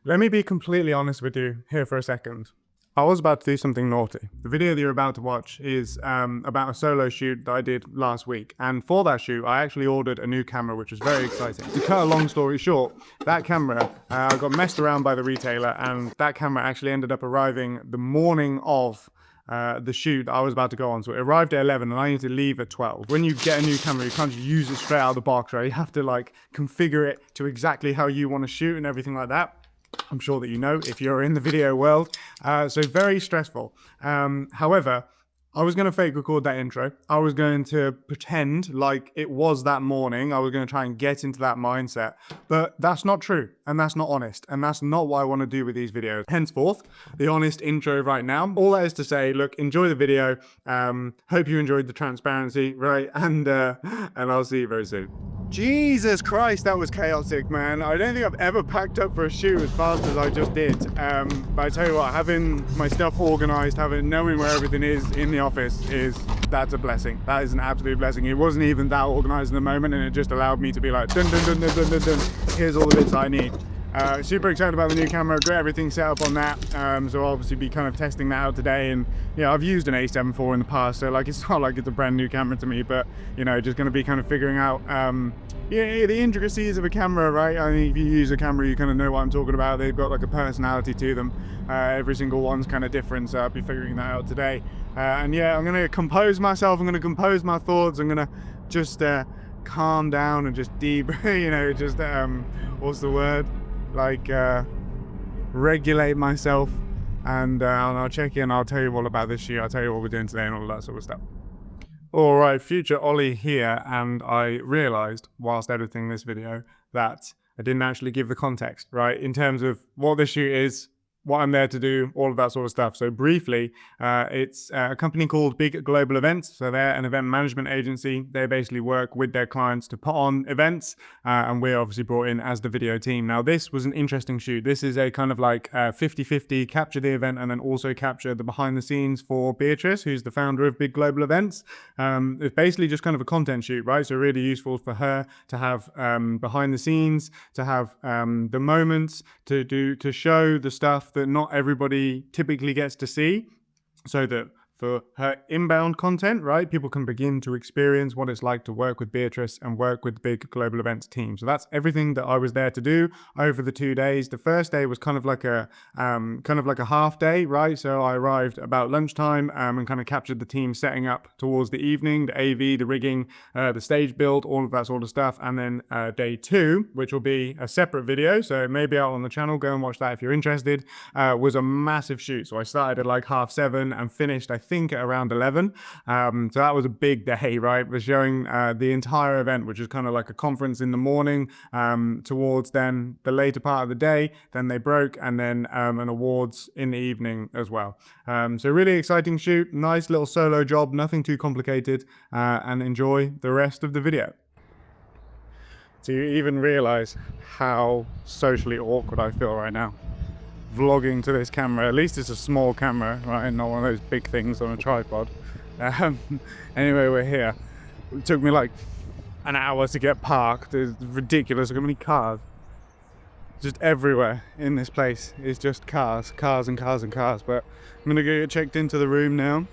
Let me be completely honest with you here for a second. I was about to do something naughty. The video that you're about to watch is about a solo shoot that I did last week. And for that shoot, I actually ordered a new camera, which was very exciting. To cut a long story short, that camera, I got messed around by the retailer, and that camera actually ended up arriving the morning of the shoot I was about to go on. So it arrived at 11 and I need to leave at 12. When you get a new camera, you can't just use it straight out of the box, right? You have to like configure it to exactly how you want to shoot and everything like that. I'm sure that you know if you're in the video world. So very stressful. However, I was going to fake record that intro. I was going to pretend like it was that morning. I was going to try and get into that mindset. But that's not true. And that's not honest. And that's not what I want to do with these videos. Henceforth, the honest intro right now. All that is to say, look, enjoy the video. Hope you enjoyed the transparency, right? And I'll see you very soon. Jesus Christ, that was chaotic, man. I don't think I've ever packed up for a shoot as fast as I just did. But I tell you what, having my stuff organized, knowing where everything is in the office that's a blessing. That is an absolute blessing. It wasn't even that organized in the moment, and it just allowed me to be like, dun dun dun dun dun dun dun. Here's all the bits I need. Super excited about the new camera, got everything set up on that, so I'll obviously be kind of testing that out today. And yeah, I've used an A7V in the past, so like it's not like it's a brand new camera to me, but you know, just going to be kind of figuring out yeah, the intricacies of a camera, right? I mean, if you use a camera, you kind of know what I'm talking about. They've got like a personality to them. Every single one's kind of different, so I'll be figuring that out today. And yeah, I'm going to compose myself, I'm going to compose my thoughts, I'm going to just calm down and just deep, you know, just what's the word? Like regulate myself, and I'll check in. I'll tell you all about this shoot. I'll tell you what we're doing today and all that sort of stuff. All right, future Ollie here, and I realized whilst editing this video that I didn't actually give the context, right, in terms of what the shoot is, what I'm there to do, all of that sort of stuff. So briefly, it's a company called Big Global Events. So they're an event management agency. They basically work with their clients to put on events, and we're obviously brought in as the video team. Now, this was an interesting shoot. This is a kind of like 50-50, capture the event and then also capture the behind the scenes for Beatrice, who's the founder of Big Global Events. It's basically just kind of a content shoot, right? So really useful for her to have behind the scenes, to have the moments to show the stuff that not everybody typically gets to see, so that for her inbound content, right, people can begin to experience what it's like to work with Beatrice and work with the Big Global Events team. So that's everything that I was there to do over the 2 days. The first day was kind of like a half day, right? So I arrived about lunchtime and kind of captured the team setting up towards the evening, the AV, the rigging, the stage build, all of that sort of stuff. And then day 2, which will be a separate video, so it may be out on the channel, go and watch that if you're interested, was a massive shoot. So I started at like 7:30 and finished, I think, at around 11. So that was a big day, right? We're showing the entire event, which is kind of like a conference in the morning, towards then the later part of the day. Then they broke, and then an awards in the evening as well. So really exciting shoot, nice little solo job, nothing too complicated, and enjoy the rest of the video. Do you even realize how socially awkward I feel right now? Vlogging to this camera. At least it's a small camera, right, not one of those big things on a tripod. Anyway, we're here. It took me like an hour to get parked. It's ridiculous. Look how many cars. Just everywhere in this place is just cars and cars and cars. But I'm gonna go get checked into the room now,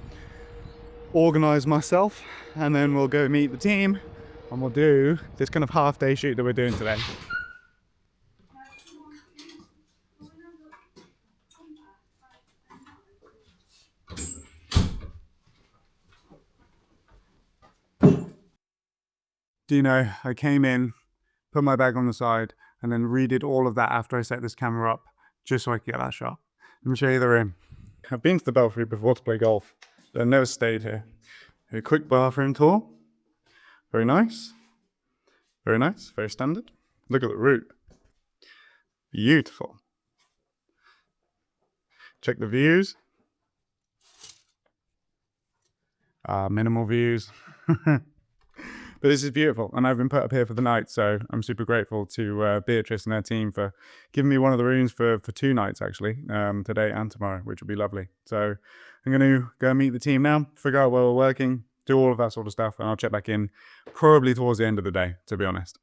organize myself, and then we'll go meet the team and we'll do this kind of half-day shoot that we're doing today. Do you know, I came in, put my bag on the side, and then redid all of that after I set this camera up, just so I could get that shot. Let me show you the room. I've been to the Belfry before to play golf, but I've never stayed here. A quick bathroom tour. Very nice. Very nice, very standard. Look at the route. Beautiful. Check the views. Minimal views. But this is beautiful, and I've been put up here for the night, so I'm super grateful to Beatrice and her team for giving me one of the rooms for 2 nights, actually, today and tomorrow, which will be lovely. So I'm going to go and meet the team now, figure out where we're working, do all of that sort of stuff, and I'll check back in probably towards the end of the day, to be honest.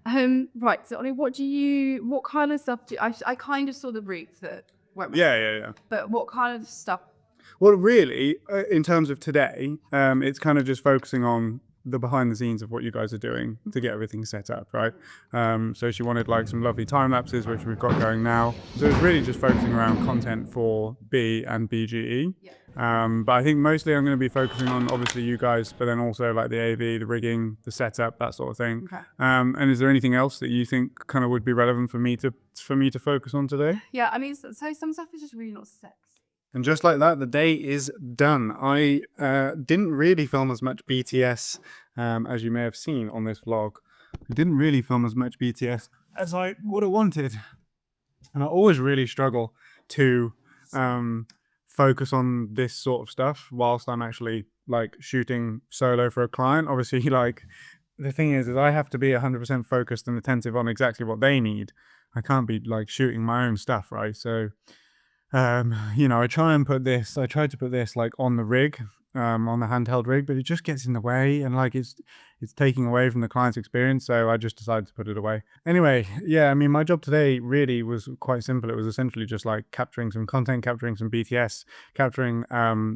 Right. So, I mean, what kind of stuff I kind of saw the brief that went with it, Yeah. but what kind of stuff? Well, really, in terms of today, it's kind of just focusing on the behind the scenes of what you guys are doing to get everything set up, right? So she wanted like some lovely time lapses, which we've got going now. So it's really just focusing around content for B and BGE. Yeah. But I think mostly I'm going to be focusing on obviously you guys, but then also like the AV, the rigging, the setup, that sort of thing. Okay. And is there anything else that you think kind of would be relevant for me to focus on today? Yeah. I mean, so some stuff is just really not sexy. And just like that, the day is done. I didn't really film as much BTS as you may have seen on this vlog. I didn't really film as much BTS as I would have wanted. And I always really struggle to focus on this sort of stuff whilst I'm actually like shooting solo for a client. Obviously, like the thing is I have to be 100% focused and attentive on exactly what they need. I can't be like shooting my own stuff, right? So you know, I tried to put this like on the rig, on the handheld rig, but it just gets in the way and like it's taking away from the client's experience. So I just decided to put it away. Anyway, yeah, I mean, my job today really was quite simple. It was essentially just like capturing some content, capturing some BTS, capturing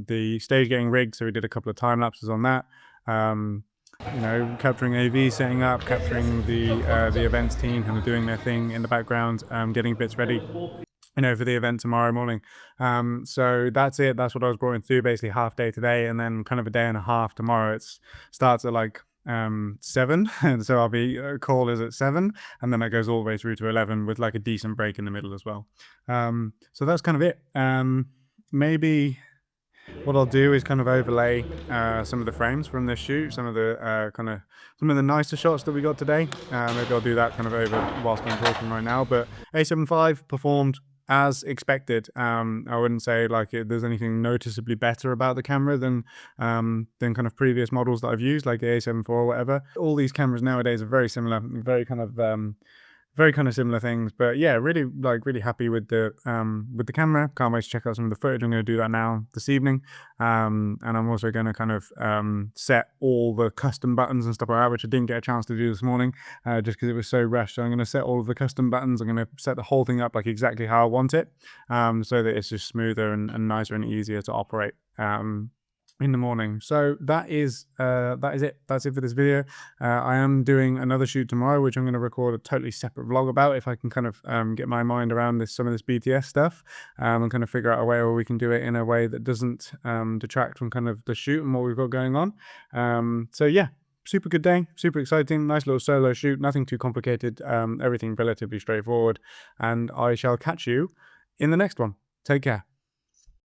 the stage getting rigged. So we did a couple of time lapses on that. You know, capturing AV, setting up, capturing the events team kind of doing their thing in the background, getting bits ready, you know, for the event tomorrow morning. So that's it. That's what I was brought through, basically half day today and then kind of a day and a half tomorrow. It starts at like 7 and so I'll be call is at 7 and then it goes all the way through to 11 with like a decent break in the middle as well. So that's kind of it. Maybe what I'll do is kind of overlay some of the frames from this shoot, some of the nicer shots that we got today. Maybe I'll do that kind of over whilst I'm talking right now. But A7V performed as expected. I wouldn't say like there's anything noticeably better about the camera than kind of previous models that I've used, like the A7IV or whatever. All these cameras nowadays are very similar, very kind of similar things. But yeah, really happy with the camera. Can't wait to check out some of the footage. I'm going to do that now this evening, and I'm also going to kind of set all the custom buttons and stuff like that, which I didn't get a chance to do this morning just because it was so rushed. So I'm going to set all of the custom buttons. I'm going to set the whole thing up like exactly how I want it, so that it's just smoother and nicer and easier to operate in the morning. So that is it. That's it for this video. I am doing another shoot tomorrow, which I'm going to record a totally separate vlog about if I can kind of get my mind around some of this BTS stuff and kind of figure out a way where we can do it in a way that doesn't detract from kind of the shoot and what we've got going on. So yeah, super good day, super exciting, nice little solo shoot, nothing too complicated, everything relatively straightforward, and I shall catch you in the next one. Take care.